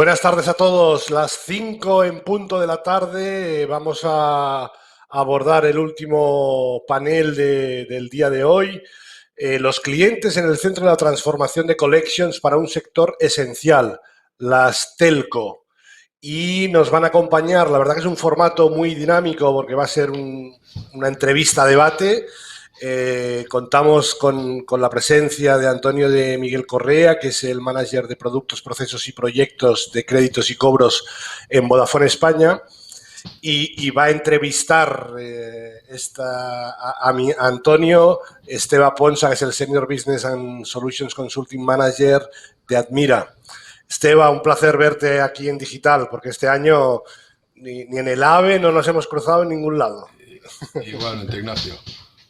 Buenas tardes a todos. Las 5 en punto de la tarde. Vamos a abordar el último panel del día de hoy. Los clientes en el centro de la transformación de collections para un sector esencial, las telco. Y nos van a acompañar, la verdad que es un formato muy dinámico porque va a ser una entrevista-debate. Contamos con la presencia de Antonio de Miguel Correa, que es el manager de productos, procesos y proyectos de créditos y cobros en Vodafone España, y va a entrevistar a Antonio Esteba Ponsa, que es el Senior Business and Solutions Consulting Manager de Admira. Esteba, un placer verte aquí en digital, porque este año ni en el AVE no nos hemos cruzado en ningún lado. Igualmente, Ignacio.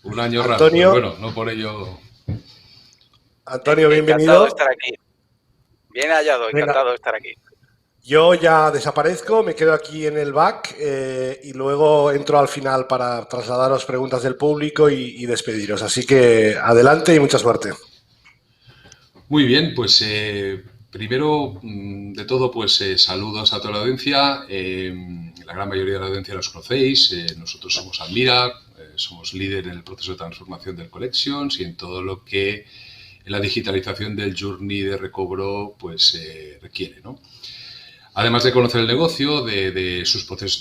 Un año Antonio, raro, pero bueno, no por ello. Antonio, bienvenido. Encantado de estar aquí. Bien hallado, encantado de estar aquí. Yo ya desaparezco, me quedo aquí en el back y luego entro al final para trasladaros preguntas del público y despediros. Así que adelante y mucha suerte. Muy bien, pues primero de todo, pues saludos a toda la audiencia. La gran mayoría de la audiencia los conocéis. Nosotros somos Admira, somos líder en el proceso de transformación del Collections y en todo lo que la digitalización del journey de recobro pues requiere, ¿no? Además de conocer el negocio, de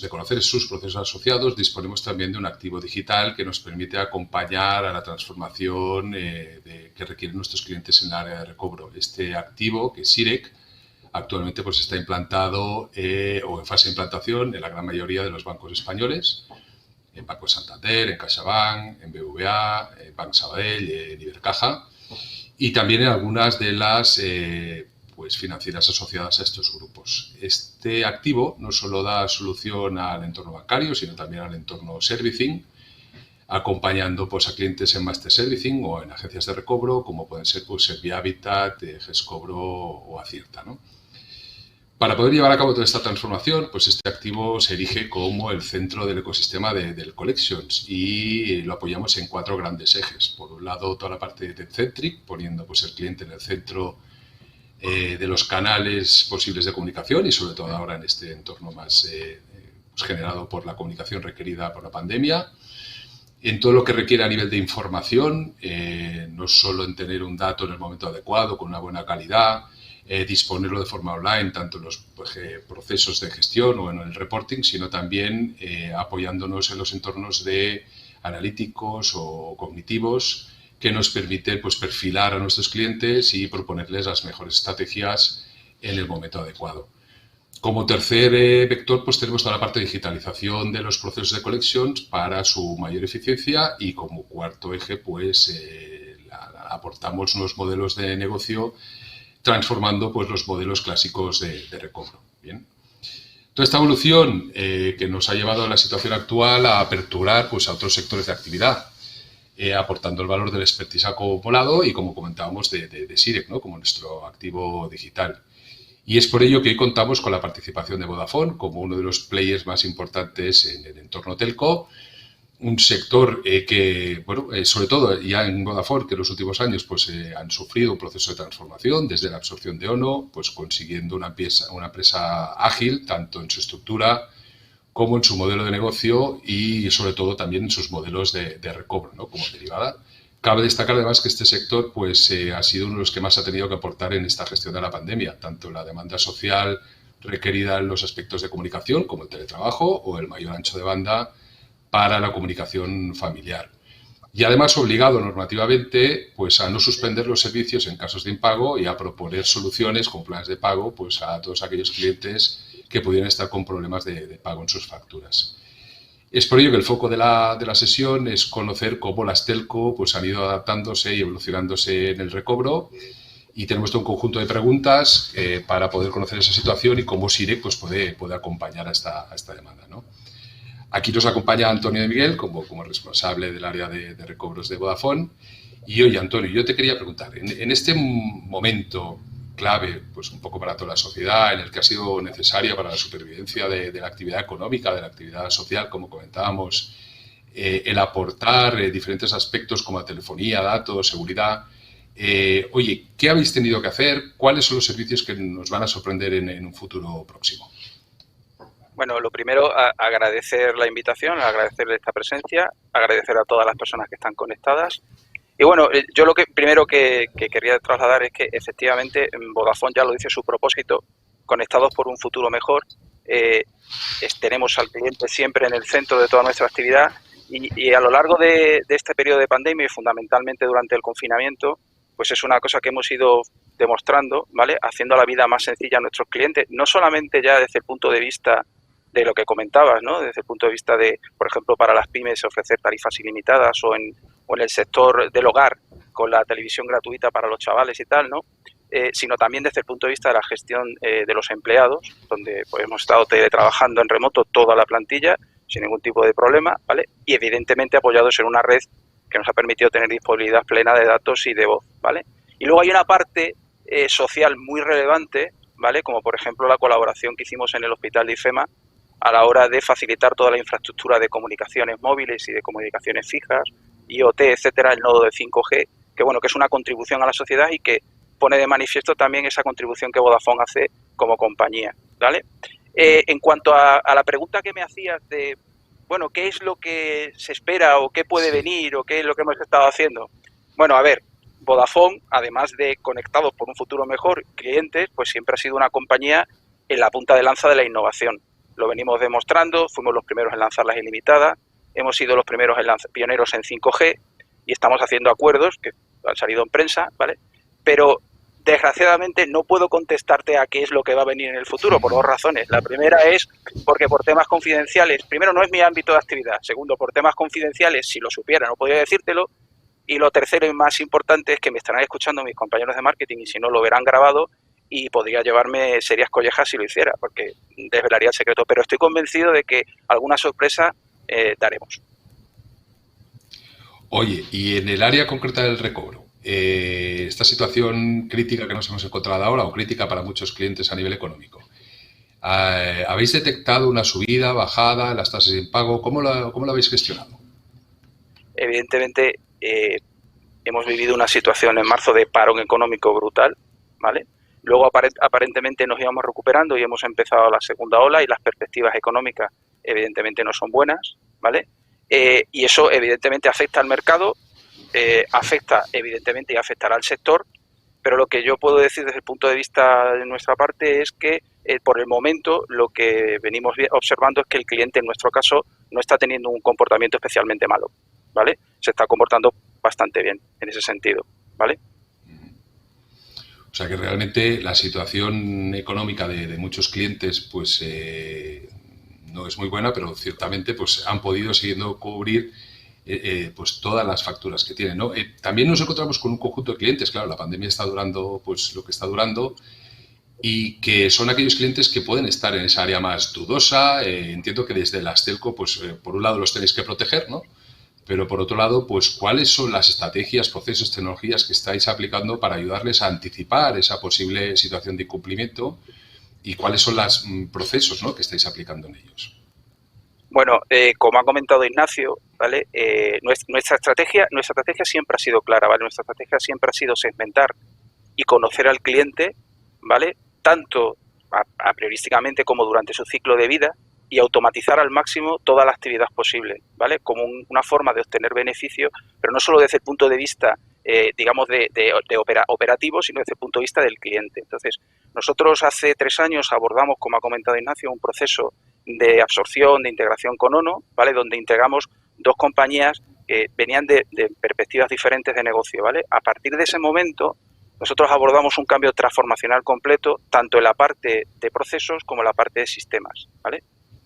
conocer sus procesos asociados, disponemos también de un activo digital que nos permite acompañar a la transformación que requieren nuestros clientes en el área de recobro. Este activo, que es SIREC, actualmente pues está implantado o en fase de implantación en la gran mayoría de los bancos españoles, en Banco Santander, en CaixaBank, en BBVA, en Banco Sabadell, en Ibercaja, y también en algunas de las financieras asociadas a estos grupos. Este activo no solo da solución al entorno bancario, sino también al entorno servicing, acompañando pues, a clientes en Master Servicing o en agencias de recobro, como pueden ser pues, Servia Habitat, Gescobro o Acierta, ¿no? Para poder llevar a cabo toda esta transformación, pues este activo se erige como el centro del ecosistema del Collections y lo apoyamos en 4 grandes ejes. Por un lado, toda la parte de Centric, poniendo pues, el cliente en el centro de los canales posibles de comunicación y sobre todo ahora en este entorno más pues generado por la comunicación requerida por la pandemia. En todo lo que requiere a nivel de información, no solo en tener un dato en el momento adecuado, con una buena calidad, disponerlo de forma online, tanto en los procesos de gestión o en el reporting, sino también apoyándonos en los entornos de analíticos o cognitivos, que nos permite pues, perfilar a nuestros clientes y proponerles las mejores estrategias en el momento adecuado. Como tercer vector, pues tenemos toda la parte de digitalización de los procesos de collections para su mayor eficiencia y como cuarto eje, pues aportamos unos modelos de negocio transformando pues, los modelos clásicos de recobro. Bien. Toda esta evolución que nos ha llevado a la situación actual a aperturar pues, a otros sectores de actividad, aportando el valor del expertise acumulado y, como comentábamos, de SIREC, ¿no? Como nuestro activo digital. Y es por ello que hoy contamos con la participación de Vodafone como uno de los players más importantes en el entorno telco, un sector que, bueno, sobre todo ya en Vodafone, que en los últimos años pues, han sufrido un proceso de transformación desde la absorción de ONO, pues consiguiendo una empresa ágil, tanto en su estructura como en su modelo de negocio y sobre todo también en sus modelos de recobro, ¿no? Como derivada. Cabe destacar además que este sector pues, ha sido uno de los que más ha tenido que aportar en esta gestión de la pandemia, tanto la demanda social requerida en los aspectos de comunicación como el teletrabajo o el mayor ancho de banda para la comunicación familiar. Y además obligado normativamente pues, a no suspender los servicios en casos de impago y a proponer soluciones con planes de pago pues, a todos aquellos clientes que pudieran estar con problemas de pago en sus facturas. Es por ello que el foco de la sesión es conocer cómo las telco pues, han ido adaptándose y evolucionándose en el recobro y tenemos todo un conjunto de preguntas para poder conocer esa situación y cómo SIREC pues, puede acompañar a esta demanda, ¿no? Aquí nos acompaña Antonio de Miguel como responsable del área de recobros de Vodafone. Y oye, Antonio, yo te quería preguntar, en este momento clave, pues un poco para toda la sociedad, en el que ha sido necesaria para la supervivencia de la actividad económica, de la actividad social, como comentábamos, el aportar diferentes aspectos como la telefonía, datos, seguridad, Oye, ¿qué habéis tenido que hacer? ¿Cuáles son los servicios que nos van a sorprender en un futuro próximo? Bueno, lo primero, agradecer la invitación, agradecerle esta presencia, agradecer a todas las personas que están conectadas. Y bueno, yo lo que primero que quería trasladar es que efectivamente Vodafone ya lo dice su propósito, conectados por un futuro mejor. Tenemos al cliente siempre en el centro de toda nuestra actividad y a lo largo de este periodo de pandemia y fundamentalmente durante el confinamiento, pues es una cosa que hemos ido demostrando, ¿vale? Haciendo la vida más sencilla a nuestros clientes, no solamente ya desde el punto de vista de lo que comentabas, ¿no? Desde el punto de vista de, por ejemplo, para las pymes ofrecer tarifas ilimitadas o en el sector del hogar con la televisión gratuita para los chavales y tal, ¿no? Sino también desde el punto de vista de la gestión de los empleados, donde pues, hemos estado teletrabajando en remoto toda la plantilla sin ningún tipo de problema, ¿vale? Y evidentemente apoyados en una red que nos ha permitido tener disponibilidad plena de datos y de voz, ¿vale? Y luego hay una parte social muy relevante, ¿vale? Como por ejemplo la colaboración que hicimos en el Hospital de IFEMA a la hora de facilitar toda la infraestructura de comunicaciones móviles y de comunicaciones fijas, IoT, etcétera, el nodo de 5G, que bueno, que es una contribución a la sociedad y que pone de manifiesto también esa contribución que Vodafone hace como compañía, ¿vale? En cuanto a la pregunta que me hacías de, bueno, ¿qué es lo que se espera o qué puede venir o qué es lo que hemos estado haciendo? Bueno, a ver, Vodafone, además de conectados por un futuro mejor, clientes, pues siempre ha sido una compañía en la punta de lanza de la innovación. Lo venimos demostrando, fuimos los primeros en lanzar las ilimitadas, hemos sido los primeros pioneros en 5G y estamos haciendo acuerdos que han salido en prensa, ¿vale? Pero desgraciadamente no puedo contestarte a qué es lo que va a venir en el futuro por dos razones. La primera es porque por temas confidenciales, primero no es mi ámbito de actividad, segundo por temas confidenciales, si lo supiera no podría decírtelo, y lo tercero y más importante es que me estarán escuchando mis compañeros de marketing y si no lo verán grabado y podría llevarme serias collejas si lo hiciera, porque desvelaría el secreto. Pero estoy convencido de que alguna sorpresa daremos. Oye, y en el área concreta del recobro, esta situación crítica que nos hemos encontrado ahora, o crítica para muchos clientes a nivel económico, ¿habéis detectado una subida, bajada en las tasas de impago? ¿Cómo lo habéis gestionado? Evidentemente, hemos vivido una situación en marzo de parón económico brutal, ¿vale? Luego, aparentemente, nos íbamos recuperando y hemos empezado la segunda ola y las perspectivas económicas, evidentemente, no son buenas, ¿vale? Y eso, evidentemente, afecta al mercado, afecta, evidentemente, y afectará al sector, pero lo que yo puedo decir desde el punto de vista de nuestra parte es que, por el momento, lo que venimos observando es que el cliente, en nuestro caso, no está teniendo un comportamiento especialmente malo, ¿vale? Se está comportando bastante bien en ese sentido, ¿vale? O sea que realmente la situación económica de muchos clientes pues no es muy buena, pero ciertamente pues han podido siguiendo cubrir pues todas las facturas que tienen, ¿no? También nos encontramos con un conjunto de clientes, claro, la pandemia está durando pues lo que está durando y que son aquellos clientes que pueden estar en esa área más dudosa. Entiendo que desde las telco pues por un lado los tenéis que proteger, ¿no? Pero por otro lado, pues ¿cuáles son las estrategias, procesos, tecnologías que estáis aplicando para ayudarles a anticipar esa posible situación de incumplimiento y cuáles son los procesos, ¿no?, que estáis aplicando en ellos? Bueno, como ha comentado Ignacio, ¿vale? Nuestra estrategia siempre ha sido clara, ¿vale? Nuestra estrategia siempre ha sido segmentar y conocer al cliente, ¿vale? Tanto a priorísticamente como durante su ciclo de vida y automatizar al máximo toda la actividad posible, ¿vale? Como una forma de obtener beneficio, pero no solo desde el punto de vista, digamos, de operativo, sino desde el punto de vista del cliente. Entonces, nosotros hace 3 años abordamos, como ha comentado Ignacio, un proceso de absorción, de integración con ONO, ¿vale? Donde integramos 2 compañías que venían de perspectivas diferentes de negocio, ¿vale? A partir de ese momento, nosotros abordamos un cambio transformacional completo, tanto en la parte de procesos como en la parte de sistemas, ¿vale?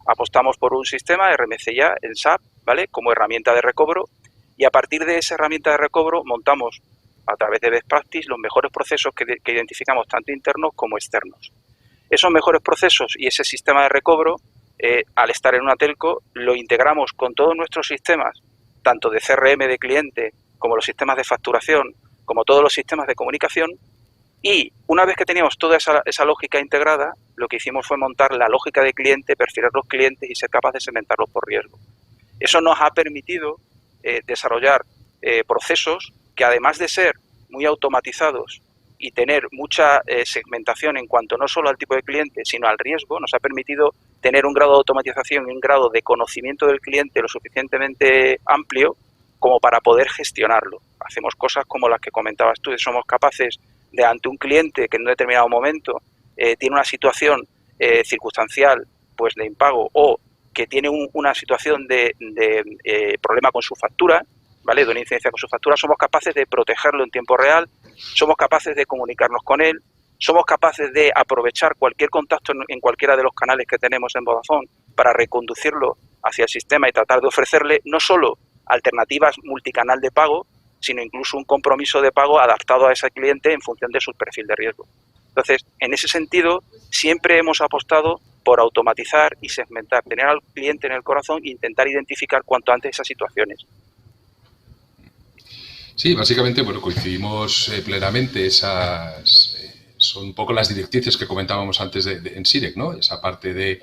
Apostamos por un sistema RMCIA en SAP, ¿vale?, como herramienta de recobro, y a partir de esa herramienta de recobro montamos a través de Best Practice los mejores procesos que identificamos tanto internos como externos. Esos mejores procesos y ese sistema de recobro, al estar en una telco, lo integramos con todos nuestros sistemas, tanto de CRM de cliente como los sistemas de facturación, como todos los sistemas de comunicación. Y una vez que teníamos toda esa lógica integrada, lo que hicimos fue montar la lógica de cliente, perfilar los clientes y ser capaz de segmentarlos por riesgo. Eso nos ha permitido desarrollar procesos que, además de ser muy automatizados y tener mucha segmentación en cuanto no solo al tipo de cliente, sino al riesgo, nos ha permitido tener un grado de automatización y un grado de conocimiento del cliente lo suficientemente amplio como para poder gestionarlo. Hacemos cosas como las que comentabas tú, somos capaces de, ante un cliente que en un determinado momento tiene una situación circunstancial pues de impago o que tiene una situación de problema con su factura, ¿vale? De una incidencia con su factura, somos capaces de protegerlo en tiempo real, somos capaces de comunicarnos con él, somos capaces de aprovechar cualquier contacto en cualquiera de los canales que tenemos en Vodafone para reconducirlo hacia el sistema y tratar de ofrecerle no solo alternativas multicanal de pago, sino incluso un compromiso de pago adaptado a ese cliente en función de su perfil de riesgo. Entonces, en ese sentido, siempre hemos apostado por automatizar y segmentar, tener al cliente en el corazón e intentar identificar cuanto antes esas situaciones. Sí, básicamente, bueno, coincidimos plenamente. Esas son un poco las directrices que comentábamos antes en SIREC, ¿no? Esa parte de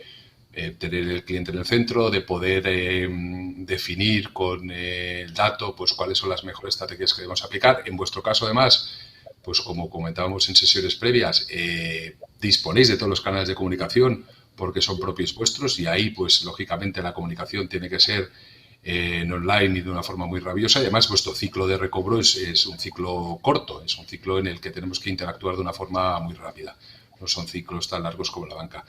tener el cliente en el centro, de poder definir con el dato pues cuáles son las mejores estrategias que debemos aplicar. En vuestro caso, además, pues como comentábamos en sesiones previas, disponéis de todos los canales de comunicación porque son propios vuestros y ahí, pues lógicamente, la comunicación tiene que ser en online y de una forma muy rabiosa. Y además, vuestro ciclo de recobro es un ciclo corto, es un ciclo en el que tenemos que interactuar de una forma muy rápida. No son ciclos tan largos como la banca.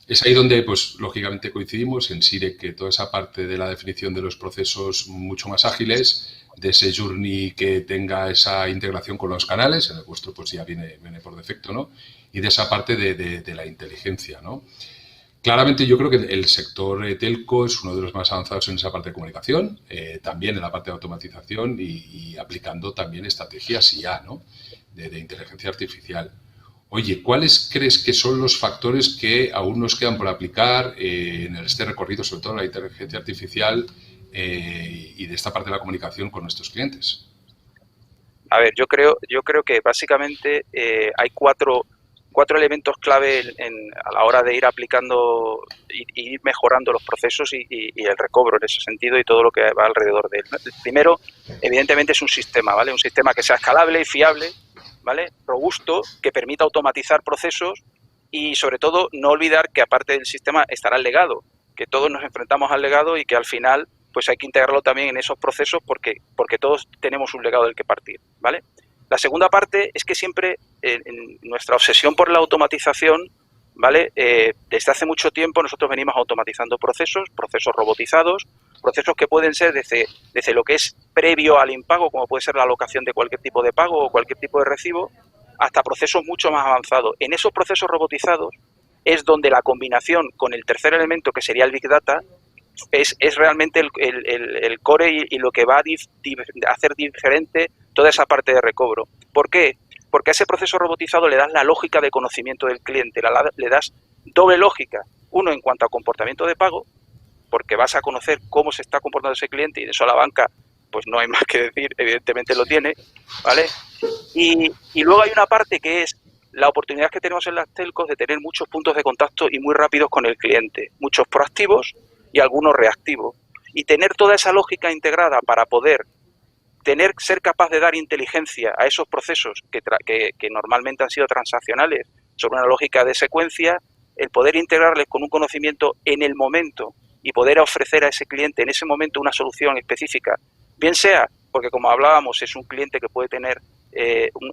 Es ahí donde, pues, lógicamente coincidimos en SIREC, que toda esa parte de la definición de los procesos mucho más ágiles, de ese journey que tenga esa integración con los canales, en el vuestro pues ya viene por defecto, ¿no? Y de esa parte de la inteligencia, ¿no? Claramente yo creo que el sector telco es uno de los más avanzados en esa parte de comunicación, también en la parte de automatización y aplicando también estrategias IA, ¿no? de inteligencia artificial. Oye, ¿cuáles crees que son los factores que aún nos quedan por aplicar en este recorrido, sobre todo en la inteligencia artificial y de esta parte de la comunicación con nuestros clientes? A ver, yo creo que básicamente hay cuatro elementos clave a la hora de ir aplicando y ir mejorando los procesos y el recobro en ese sentido y todo lo que va alrededor de él. El primero, evidentemente, es un sistema, ¿vale? Un sistema que sea escalable y fiable, ¿vale? Robusto, que permita automatizar procesos y, sobre todo, no olvidar que aparte del sistema estará el legado, que todos nos enfrentamos al legado y que al final pues hay que integrarlo también en esos procesos porque todos tenemos un legado del que partir, ¿vale? La segunda parte es que siempre en nuestra obsesión por la automatización, ¿vale? Desde hace mucho tiempo nosotros venimos automatizando procesos robotizados, procesos que pueden ser desde lo que es previo al impago, como puede ser la alocación de cualquier tipo de pago o cualquier tipo de recibo, hasta procesos mucho más avanzados. En esos procesos robotizados es donde la combinación con el tercer elemento, que sería el Big Data, es realmente el core y lo que va a hacer diferente toda esa parte de recobro. ¿Por qué? Porque a ese proceso robotizado le das la lógica de conocimiento del cliente, le das doble lógica. Uno, en cuanto a comportamiento de pago, porque vas a conocer cómo se está comportando ese cliente y de eso la banca, pues no hay más que decir, evidentemente lo tiene, ¿vale? Y luego hay una parte que es la oportunidad que tenemos en las telcos de tener muchos puntos de contacto y muy rápidos con el cliente, muchos proactivos y algunos reactivos. Y tener toda esa lógica integrada para poder ser capaz de dar inteligencia a esos procesos que normalmente han sido transaccionales sobre una lógica de secuencia, el poder integrarles con un conocimiento en el momento y poder ofrecer a ese cliente en ese momento una solución específica, bien sea porque, como hablábamos, es un cliente que puede tener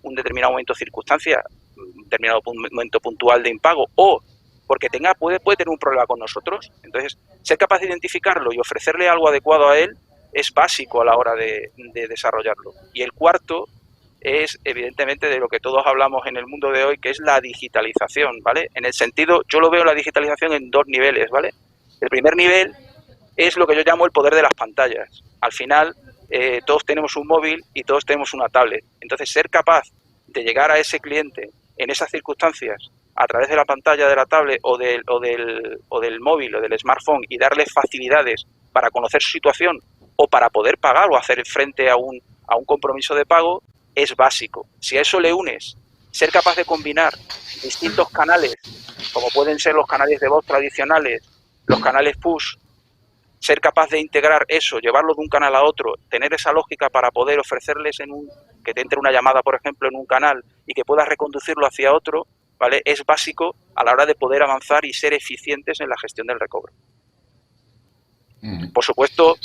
un determinado momento de circunstancia, un determinado momento puntual de impago, o porque puede tener un problema con nosotros. Entonces, ser capaz de identificarlo y ofrecerle algo adecuado a él es básico a la hora de desarrollarlo. Y el cuarto es, evidentemente, de lo que todos hablamos en el mundo de hoy, que es la digitalización, ¿vale? En el sentido, yo lo veo la digitalización en dos niveles, ¿vale? El primer nivel es lo que yo llamo el poder de las pantallas. Al final, todos tenemos un móvil y todos tenemos una tablet. Entonces, ser capaz de llegar a ese cliente en esas circunstancias a través de la pantalla de la tablet o del móvil o del smartphone y darle facilidades para conocer su situación o para poder pagar o hacer frente a un compromiso de pago es básico. Si a eso le unes ser capaz de combinar distintos canales, como pueden ser los canales de voz tradicionales, los canales push, ser capaz de integrar eso, llevarlo de un canal a otro, tener esa lógica para poder ofrecerles que te entre una llamada, por ejemplo, en un canal y que puedas reconducirlo hacia otro, ¿vale? Es básico a la hora de poder avanzar y ser eficientes en la gestión del recobro. Por supuesto,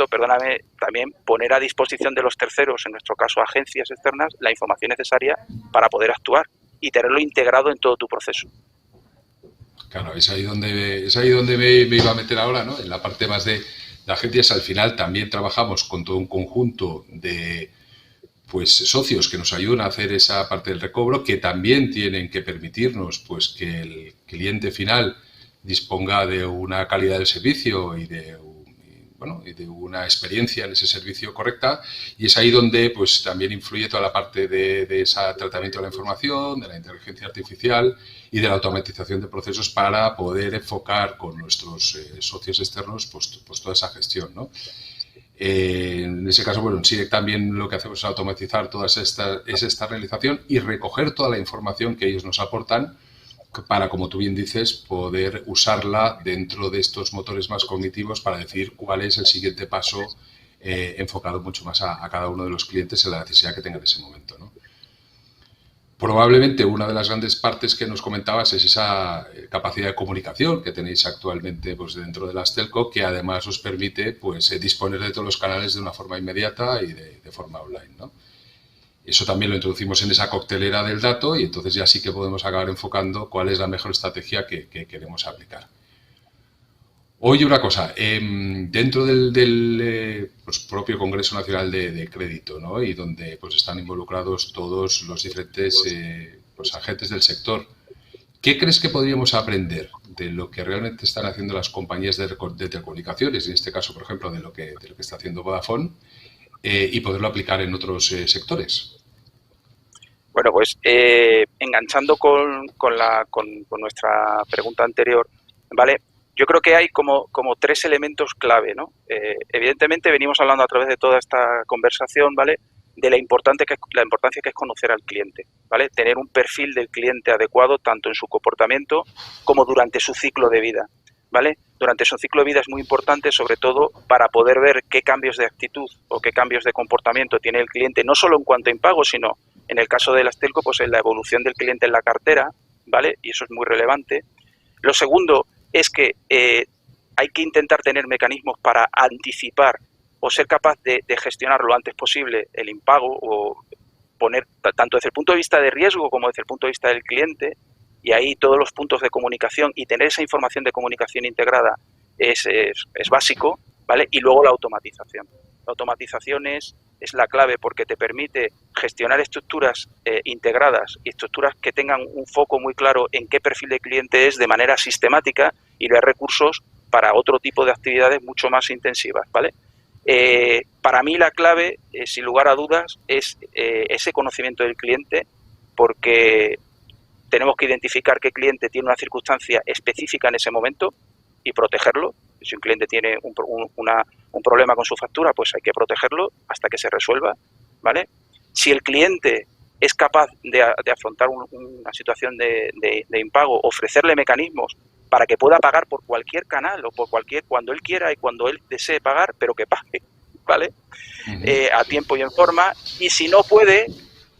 perdóname, también poner a disposición de los terceros, en nuestro caso agencias externas, la información necesaria para poder actuar y tenerlo integrado en todo tu proceso. Claro, es ahí donde me iba a meter ahora, ¿no? En la parte más de agencias, al final también trabajamos con todo un conjunto de pues socios que nos ayudan a hacer esa parte del recobro, que también tienen que permitirnos pues que el cliente final disponga de una calidad del servicio y de una experiencia en ese servicio correcta, y es ahí donde pues también influye toda la parte de ese tratamiento de la información, de la inteligencia artificial y de la automatización de procesos para poder enfocar con nuestros socios externos pues toda esa gestión, ¿no? En ese caso, bueno, en SIREC también lo que hacemos es automatizar toda esta realización y recoger toda la información que ellos nos aportan para, como tú bien dices, poder usarla dentro de estos motores más cognitivos para decir cuál es el siguiente paso enfocado mucho más a cada uno de los clientes en la necesidad que tenga en ese momento, ¿no? Probablemente una de las grandes partes que nos comentabas es esa capacidad de comunicación que tenéis actualmente pues, dentro de las telco, que además os permite pues, disponer de todos los canales de una forma inmediata y de forma online, ¿no? Eso también lo introducimos en esa coctelera del dato y entonces ya sí que podemos acabar enfocando cuál es la mejor estrategia que queremos aplicar. Oye, una cosa, dentro del pues, propio Congreso Nacional de Crédito, ¿no? Y donde pues, están involucrados todos los diferentes pues, agentes del sector, ¿qué crees que podríamos aprender de lo que realmente están haciendo las compañías de telecomunicaciones, en este caso, por ejemplo, de lo que está haciendo Vodafone, y poderlo aplicar en otros sectores? Bueno, pues enganchando con nuestra pregunta anterior, ¿vale? Yo creo que hay como 3 elementos clave, ¿no? Evidentemente venimos hablando a través de toda esta conversación, ¿vale? De la importancia que es conocer al cliente, ¿vale? Tener un perfil del cliente adecuado tanto en su comportamiento como durante su ciclo de vida, ¿vale? Durante su ciclo de vida es muy importante, sobre todo para poder ver qué cambios de actitud o qué cambios de comportamiento tiene el cliente, no solo en cuanto a impago, sino en el caso de las telco, pues en la evolución del cliente en la cartera, ¿vale? Y eso es muy relevante. Lo segundo es que hay que intentar tener mecanismos para anticipar o ser capaz de gestionar lo antes posible el impago o poner tanto desde el punto de vista de riesgo como desde el punto de vista del cliente, y ahí todos los puntos de comunicación y tener esa información de comunicación integrada es básico, ¿vale? Y luego la automatización. La automatización es la clave porque te permite gestionar estructuras integradas y estructuras que tengan un foco muy claro en qué perfil de cliente es de manera sistemática y dar recursos para otro tipo de actividades mucho más intensivas, ¿vale? Para mí la clave, sin lugar a dudas, es ese conocimiento del cliente, porque tenemos que identificar qué cliente tiene una circunstancia específica en ese momento y protegerlo. Si un cliente tiene un problema con su factura, pues hay que protegerlo hasta que se resuelva, ¿vale? Si el cliente es capaz de afrontar una situación de impago, ofrecerle mecanismos para que pueda pagar por cualquier canal o cuando él quiera y cuando él desee pagar, pero que pague, ¿vale? A tiempo y en forma. Y si no puede,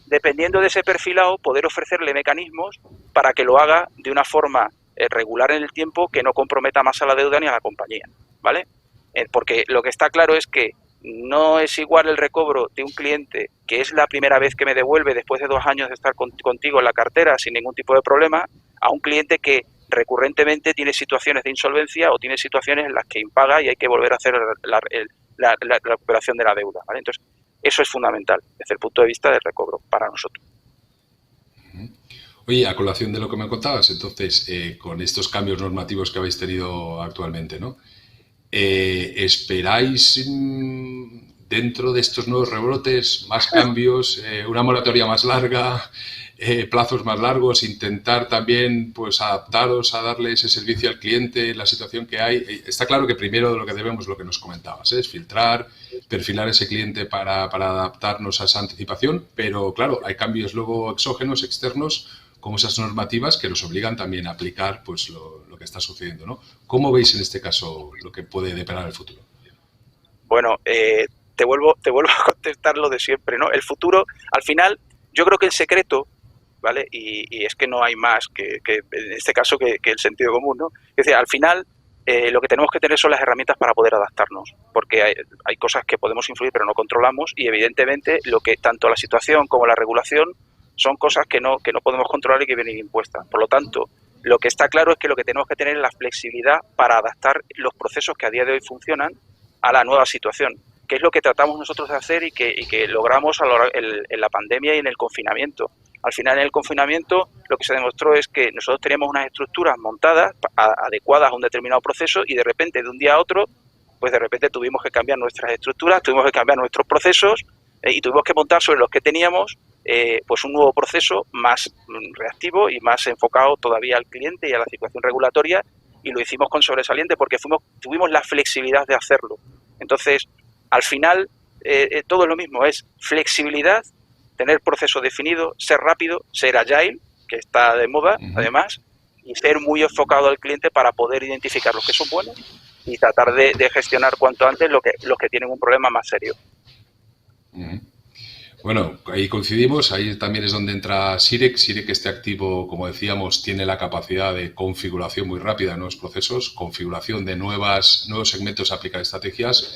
dependiendo de ese perfilado, poder ofrecerle mecanismos para que lo haga de una forma regular en el tiempo, que no comprometa más a la deuda ni a la compañía, ¿vale? Porque lo que está claro es que no es igual el recobro de un cliente que es la primera vez que me devuelve después de 2 años de estar contigo en la cartera sin ningún tipo de problema, a un cliente que recurrentemente tiene situaciones de insolvencia o tiene situaciones en las que impaga y hay que volver a hacer la recuperación de la deuda, ¿vale? Entonces, eso es fundamental desde el punto de vista del recobro para nosotros. Oye, a colación de lo que me contabas, entonces, con estos cambios normativos que habéis tenido actualmente, ¿no? ¿Esperáis dentro de estos nuevos rebrotes más cambios, una moratoria más larga, plazos más largos, intentar también pues adaptaros a darle ese servicio al cliente en la situación que hay? Está claro que primero lo que debemos, lo que nos comentabas, es filtrar, perfilar ese cliente para adaptarnos a esa anticipación, pero claro, hay cambios luego exógenos, externos, como esas normativas que nos obligan también a aplicar pues lo que está sucediendo, ¿no? ¿Cómo veis en este caso lo que puede deparar el futuro? Bueno, te vuelvo a contestar lo de siempre, ¿no? El futuro, al final, yo creo que el secreto, ¿vale? Y es que no hay más que en este caso que el sentido común, ¿no? Es decir, al final lo que tenemos que tener son las herramientas para poder adaptarnos, porque hay cosas que podemos influir pero no controlamos, y evidentemente lo que tanto la situación como la regulación son cosas que no podemos controlar y que vienen impuestas. Por lo tanto, lo que está claro es que lo que tenemos que tener es la flexibilidad para adaptar los procesos que a día de hoy funcionan a la nueva situación, que es lo que tratamos nosotros de hacer y que logramos en la pandemia y en el confinamiento. Al final, en el confinamiento, lo que se demostró es que nosotros teníamos unas estructuras montadas, adecuadas a un determinado proceso, y de repente, de un día a otro, pues de repente tuvimos que cambiar nuestras estructuras, tuvimos que cambiar nuestros procesos y tuvimos que montar sobre los que teníamos pues un nuevo proceso más reactivo y más enfocado todavía al cliente y a la situación regulatoria, y lo hicimos con sobresaliente porque tuvimos la flexibilidad de hacerlo. Entonces, al final, todo es lo mismo, es flexibilidad, tener proceso definido, ser rápido, ser agile, que está de moda, además, y ser muy enfocado al cliente para poder identificar los que son buenos y tratar de gestionar cuanto antes los que tienen un problema más serio. Bueno, ahí coincidimos, ahí también es donde entra Sirec. Sirec, este activo, como decíamos, tiene la capacidad de configuración muy rápida de nuevos procesos, configuración de nuevos segmentos a aplicar estrategias,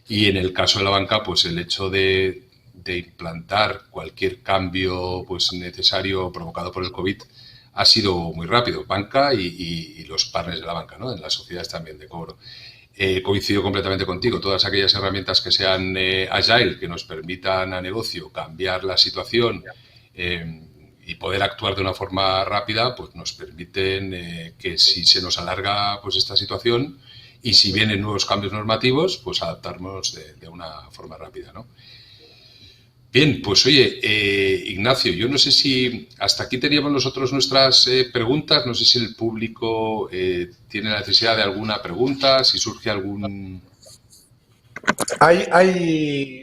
y en el caso de la banca, pues el hecho de implantar cualquier cambio pues necesario provocado por el COVID ha sido muy rápido. Banca y los partners de la banca, ¿no? En las sociedades también de cobro. Coincido completamente contigo. Todas aquellas herramientas que sean agile, que nos permitan a negocio cambiar la situación y poder actuar de una forma rápida, pues nos permiten que si se nos alarga pues esta situación y si vienen nuevos cambios normativos, pues adaptarnos de una forma rápida, ¿no? Bien, pues oye, Ignacio, yo no sé si hasta aquí teníamos nosotros nuestras preguntas, no sé si el público tiene la necesidad de alguna pregunta, si surge algún...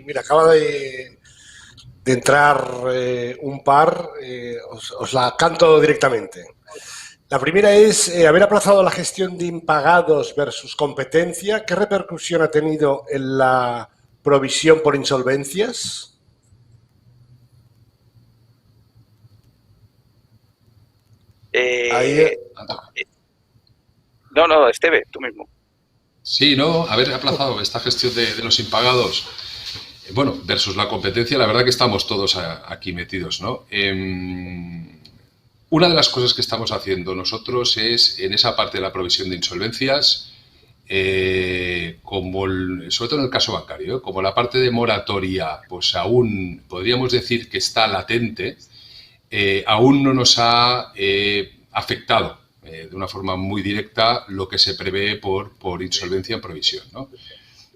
Mira, acaba de entrar un par, os la canto directamente. La primera es haber aplazado la gestión de impagados versus competencia. ¿Qué repercusión ha tenido en la provisión por insolvencias? No, Esteve, tú mismo. Sí, no, haber aplazado esta gestión de los impagados, bueno, versus la competencia, la verdad que estamos todos aquí metidos, ¿no? Una de las cosas que estamos haciendo nosotros es, en esa parte de la provisión de insolvencias, sobre todo en el caso bancario, como la parte de moratoria, pues aún podríamos decir que está latente, aún no nos ha afectado de una forma muy directa lo que se prevé por insolvencia en provisión, ¿no?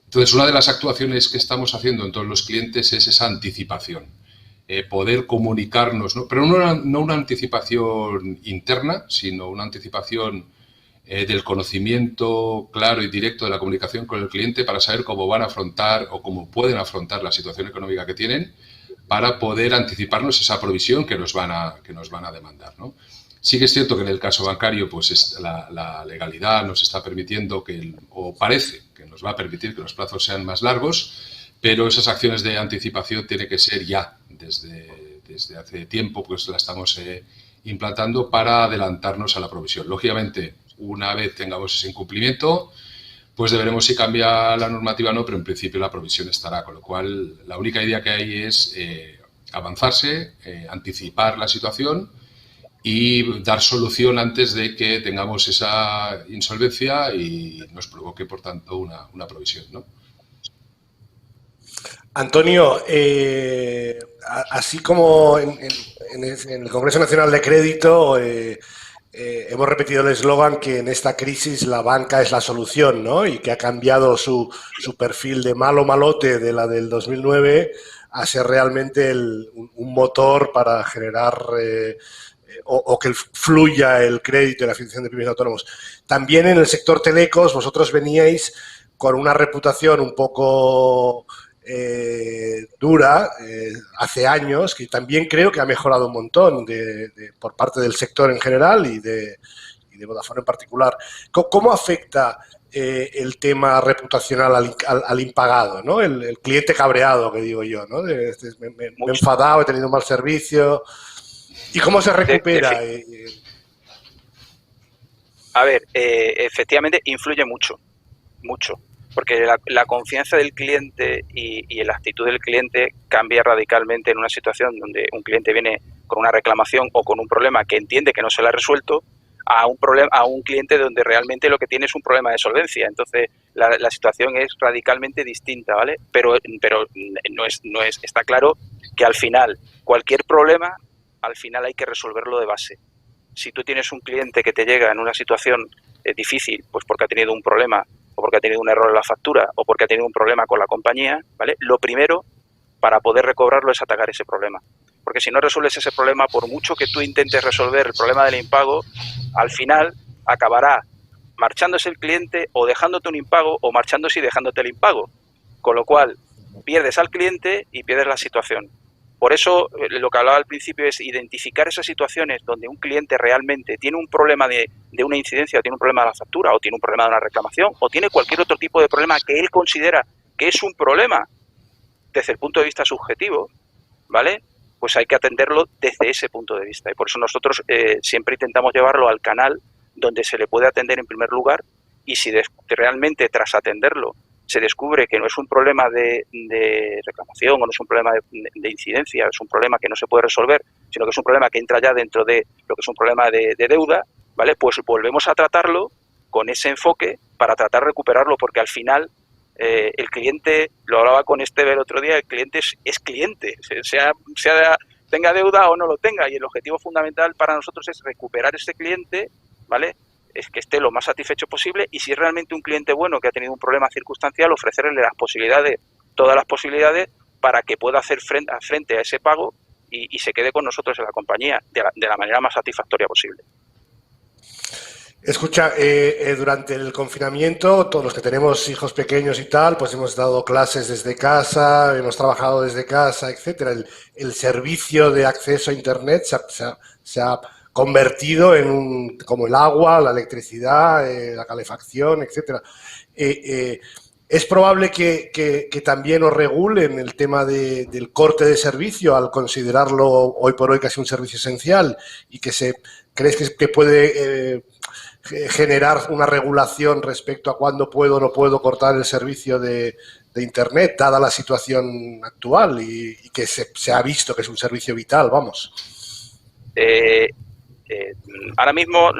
Entonces, una de las actuaciones que estamos haciendo en todos los clientes es esa anticipación, poder comunicarnos, ¿no? Pero no una anticipación interna, sino una anticipación del conocimiento claro y directo de la comunicación con el cliente para saber cómo van a afrontar o cómo pueden afrontar la situación económica que tienen, para poder anticiparnos esa provisión que nos van a demandar, ¿no? Sí que es cierto que en el caso bancario pues la legalidad nos está permitiendo o parece que nos va a permitir que los plazos sean más largos, pero esas acciones de anticipación tienen que ser ya, desde hace tiempo pues la estamos implantando para adelantarnos a la provisión. Lógicamente, una vez tengamos ese incumplimiento, pues deberemos si cambia la normativa o no, pero en principio la provisión estará, con lo cual la única idea que hay es avanzarse, anticipar la situación y dar solución antes de que tengamos esa insolvencia y nos provoque, por tanto, una provisión, ¿no? Antonio, así como en el Congreso Nacional de Crédito hemos repetido el eslogan que en esta crisis la banca es la solución, ¿no? Y que ha cambiado su perfil de malo malote de la del 2009 a ser realmente un motor para generar o que fluya el crédito y la financiación de pymes y autónomos. También en el sector telecos vosotros veníais con una reputación un poco dura hace años, que también creo que ha mejorado un montón por parte del sector en general y de Vodafone en particular. ¿Cómo afecta el tema reputacional al impagado, ¿no? El cliente cabreado, que digo yo, ¿no? Me he enfadado, he tenido un mal servicio. ¿Y cómo se recupera? A ver, efectivamente influye mucho, porque la confianza del cliente y la actitud del cliente cambia radicalmente en una situación donde un cliente viene con una reclamación o con un problema que entiende que no se le ha resuelto, a un cliente donde realmente lo que tiene es un problema de solvencia. Entonces, la situación es radicalmente distinta, ¿vale? Pero está claro que al final, cualquier problema, al final hay que resolverlo de base. Si tú tienes un cliente que te llega en una situación difícil, pues porque ha tenido un problema, o porque ha tenido un error en la factura, o porque ha tenido un problema con la compañía, ¿vale? Lo primero para poder recobrarlo es atacar ese problema. Porque si no resuelves ese problema, por mucho que tú intentes resolver el problema del impago, al final acabará marchándose el cliente o dejándote un impago o marchándose y dejándote el impago. Con lo cual, pierdes al cliente y pierdes la situación. Por eso, lo que hablaba al principio es identificar esas situaciones donde un cliente realmente tiene un problema de una incidencia, o tiene un problema de la factura, o tiene un problema de una reclamación, o tiene cualquier otro tipo de problema que él considera que es un problema desde el punto de vista subjetivo, ¿vale? Pues hay que atenderlo desde ese punto de vista. Y por eso nosotros siempre intentamos llevarlo al canal donde se le puede atender en primer lugar, y si realmente tras atenderlo se descubre que no es un problema de reclamación o no es un problema de incidencia, es un problema que no se puede resolver, sino que es un problema que entra ya dentro de lo que es un problema de deuda, ¿vale? Pues volvemos a tratarlo con ese enfoque para tratar de recuperarlo, porque al final el cliente, lo hablaba con Esteve el otro día, el cliente es cliente, tenga deuda o no lo tenga, y el objetivo fundamental para nosotros es recuperar ese cliente, ¿vale? Es que esté lo más satisfecho posible, y si es realmente un cliente bueno que ha tenido un problema circunstancial, ofrecerle todas las posibilidades para que pueda hacer frente a ese pago y se quede con nosotros en la compañía de la manera más satisfactoria posible. Escucha, durante el confinamiento, todos los que tenemos hijos pequeños y tal, pues hemos dado clases desde casa, hemos trabajado desde casa, etcétera. El servicio de acceso a Internet se ha convertido en como el agua, la electricidad, la calefacción, etcétera. Es probable que también os regulen el tema del corte de servicio al considerarlo hoy por hoy casi un servicio esencial, y ¿crees que puede generar una regulación respecto a cuándo puedo o no puedo cortar el servicio de Internet, dada la situación actual y que se ha visto que es un servicio vital, vamos? Ahora mismo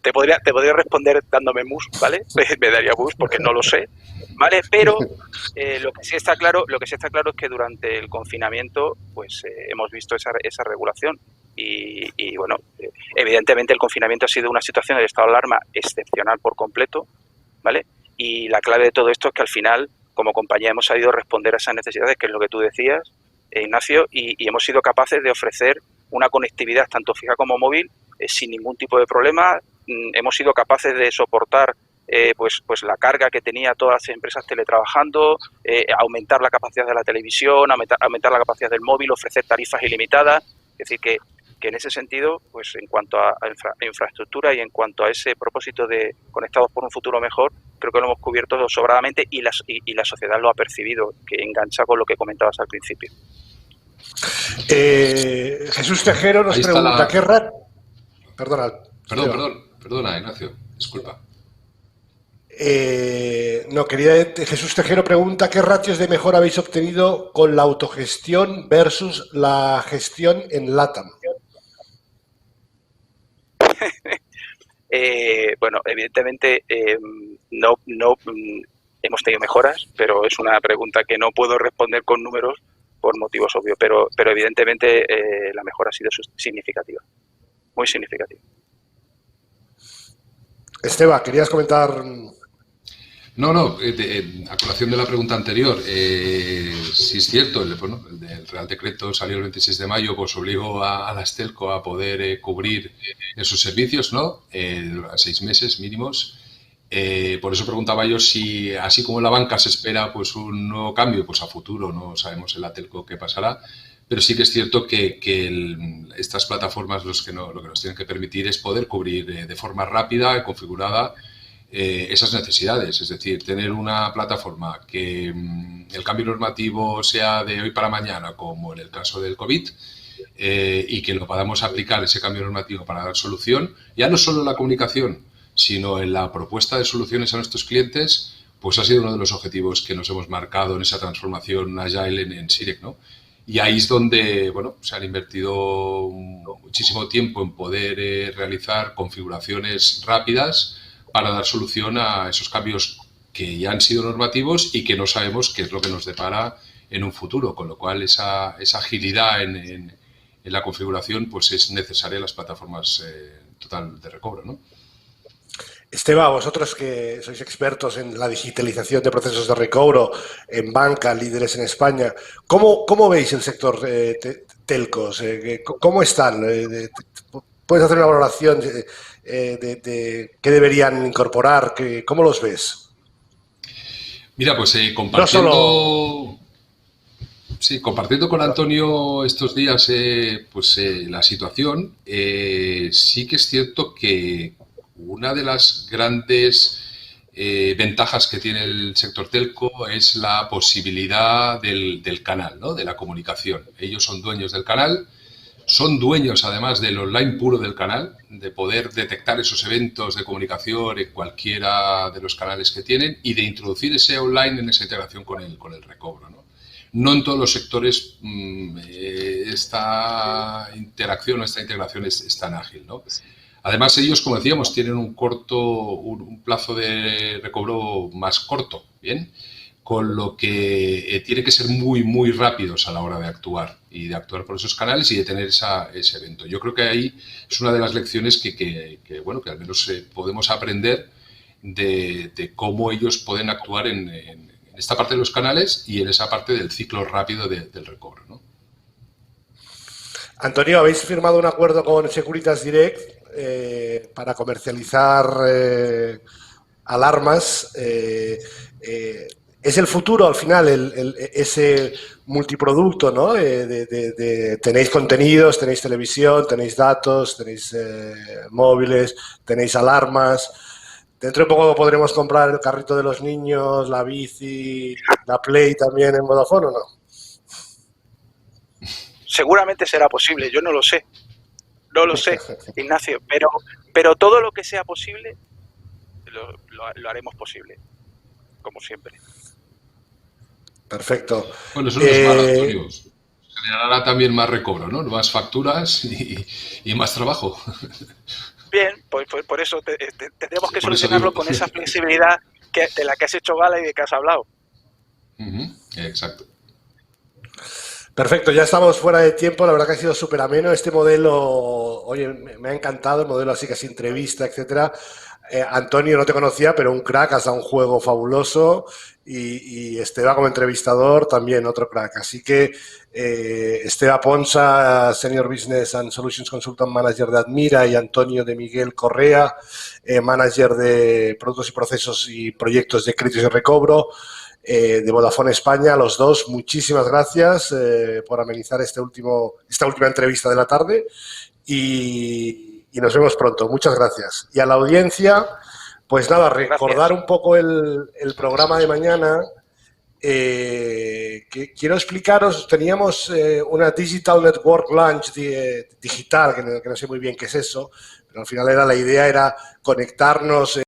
te podría responder dándome mus, ¿vale? Me daría mus porque no lo sé, ¿vale? Pero lo que sí está claro es que durante el confinamiento pues hemos visto esa regulación. Y bueno, evidentemente el confinamiento ha sido una situación de estado de alarma excepcional por completo, ¿vale? Y la clave de todo esto es que al final, como compañía, hemos sabido responder a esas necesidades, que es lo que tú decías, Ignacio, y hemos sido capaces de ofrecer una conectividad tanto fija como móvil sin ningún tipo de problema. Hemos sido capaces de soportar pues la carga que tenía todas las empresas teletrabajando, aumentar la capacidad de la televisión, aumentar la capacidad del móvil, ofrecer tarifas ilimitadas. Es decir, que en ese sentido, pues en cuanto a infraestructura y en cuanto a ese propósito de conectados por un futuro mejor, creo que lo hemos cubierto sobradamente, y la sociedad lo ha percibido, que engancha con lo que comentabas al principio. Jesús Tejero nos pregunta, ¿qué rat? Perdona, Ignacio, disculpa. Jesús Tejero pregunta, ¿qué ratios de mejora habéis obtenido con la autogestión versus la gestión en LATAM? Bueno, evidentemente no hemos tenido mejoras, pero es una pregunta que no puedo responder con números por motivos obvios, pero evidentemente la mejora ha sido significativa, muy significativa. Esteba, ¿querías comentar? No, a colación de la pregunta anterior, sí es cierto, el Real Decreto salió el 26 de mayo, pues obligó a la Estelco a poder cubrir esos servicios, ¿no? 6 meses mínimos, Por eso preguntaba yo si, así como la banca se espera pues un nuevo cambio, pues a futuro no sabemos en la telco qué pasará, pero sí que es cierto que estas plataformas lo que nos tienen que permitir es poder cubrir de forma rápida y configurada esas necesidades. Es decir, tener una plataforma que el cambio normativo sea de hoy para mañana, como en el caso del COVID, y que lo podamos aplicar ese cambio normativo para dar solución, ya no solo en la comunicación, sino en la propuesta de soluciones a nuestros clientes, pues ha sido uno de los objetivos que nos hemos marcado en esa transformación agile en Sirec, ¿no? Y ahí es donde, bueno, se han invertido muchísimo tiempo en poder realizar configuraciones rápidas para dar solución a esos cambios que ya han sido normativos y que no sabemos qué es lo que nos depara en un futuro, con lo cual esa agilidad en la configuración pues es necesaria en las plataformas total de recobro, ¿no? Esteban, vosotros que sois expertos en la digitalización de procesos de recobro en banca, líderes en España, ¿cómo veis el sector telcos? ¿Cómo están? ¿Puedes hacer una valoración de qué deberían incorporar? ¿Cómo los ves? Mira, pues No solo... Sí, compartiendo con Antonio estos días la situación, sí que es cierto que una de las grandes ventajas que tiene el sector telco es la posibilidad del canal, ¿no? De la comunicación. Ellos son dueños del canal, son dueños además del online puro del canal, de poder detectar esos eventos de comunicación en cualquiera de los canales que tienen y de introducir ese online en esa integración con el recobro, ¿no? No en todos los sectores esta interacción o esta integración es tan ágil, ¿no? Además, ellos, como decíamos, tienen un plazo de recobro más corto, ¿bien? Con lo que tiene que ser muy, muy rápidos a la hora de actuar y de actuar por esos canales y de tener ese evento. Yo creo que ahí es una de las lecciones que al menos podemos aprender de cómo ellos pueden actuar en esta parte de los canales y en esa parte del ciclo rápido del recobro, ¿no? Antonio, habéis firmado un acuerdo con Securitas Direct para comercializar alarmas. Es el futuro, al final, ese multiproducto, ¿no? Tenéis contenidos, tenéis televisión, tenéis datos, tenéis móviles, tenéis alarmas. Dentro de poco podremos comprar el carrito de los niños, la bici, la Play también en Vodafone, ¿o no? Seguramente será posible, yo no lo sé. No lo sé, Ignacio, pero todo lo que sea posible lo haremos posible, como siempre. Perfecto. Bueno, eso no es malo, Antonio. Generará también más recobro, ¿no? Más facturas y más trabajo. Bien, pues por eso tenemos que solucionarlo con esa flexibilidad de la que has hecho gala y de que has hablado. Exacto. Perfecto, ya estamos fuera de tiempo, la verdad que ha sido súper ameno. Este modelo, oye, me ha encantado, el modelo así que sin entrevista, etcétera. Antonio, no te conocía, pero un crack, has dado un juego fabuloso y Esteban como entrevistador también otro crack. Así que Esteban Ponsa, Senior Business and Solutions Consultant Manager de Admira, y Antonio de Miguel Correa, Manager de Productos y Procesos y Proyectos de Créditos y Recobro de Vodafone España. Los dos, muchísimas gracias por amenizar esta última entrevista de la tarde y nos vemos pronto. Muchas gracias. Y a la audiencia, pues nada, recordar un poco el programa de mañana. Que quiero explicaros, teníamos una Digital Network Launch digital, que no sé muy bien qué es eso, pero al final la idea era conectarnos